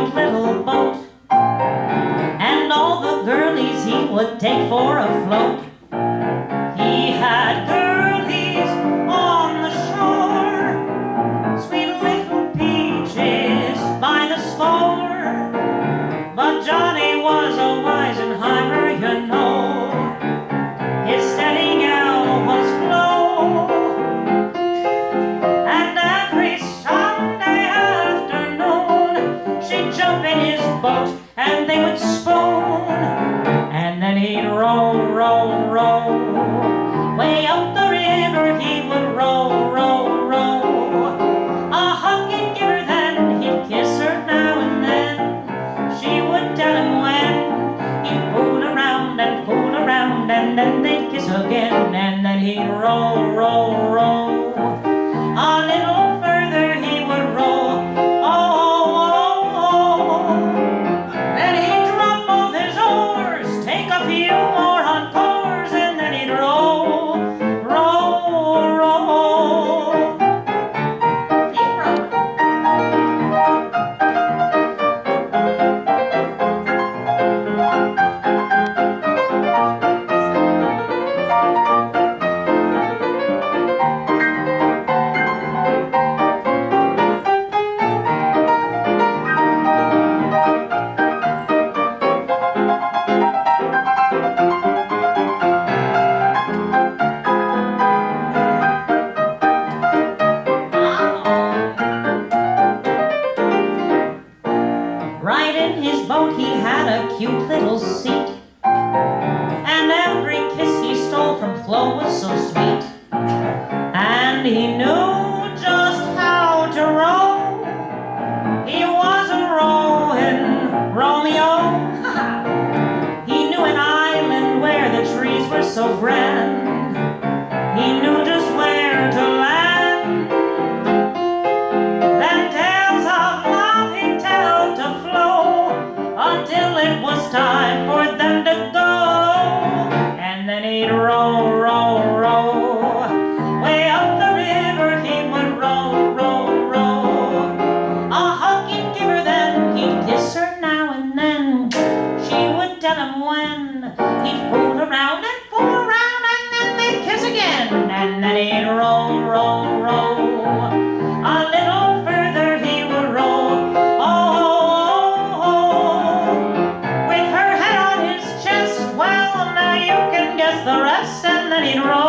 cute little boat, and all the girlies he would take for a float. He had girlies on the shore, sweet little peaches by the score, but Johnny was a Weisenheimer, you know. His steady gal was Flo, and every Sunday afternoon she'd jump in his boat and they would spoon, and then he'd row, row, row. Way up the river he would row, row, row. A hug he'd give her then, he'd kiss her now and then. She would tell him when. He'd fool around and fool around, and then they'd kiss again, and then he'd row, row, row. A little further he would row, oh, oh, oh. Then he'd drop both his oars, take a few more encores, and then he'd row, row, row. Keep rowing. Right in his boat he had a cute little seat, and every kiss he stole from Flo was so sweet. And he knew just how to row. He was a rowing Romeo. He knew an island where the trees were so grand. He knew just where to land. Then tales of love he'd tell to Flo until it was time for them to go. And then he'd row, row, row. Way up the river he would row, row, row. A hug he'd give her then, he'd kiss her now and then. She would tell him when. He'd fool around and fool around, and then they'd kiss again. And then he'd row, row, row. A little further he would row, oh, oh, oh. With her head on his chest, well, now you can guess the rest. And then he'd row,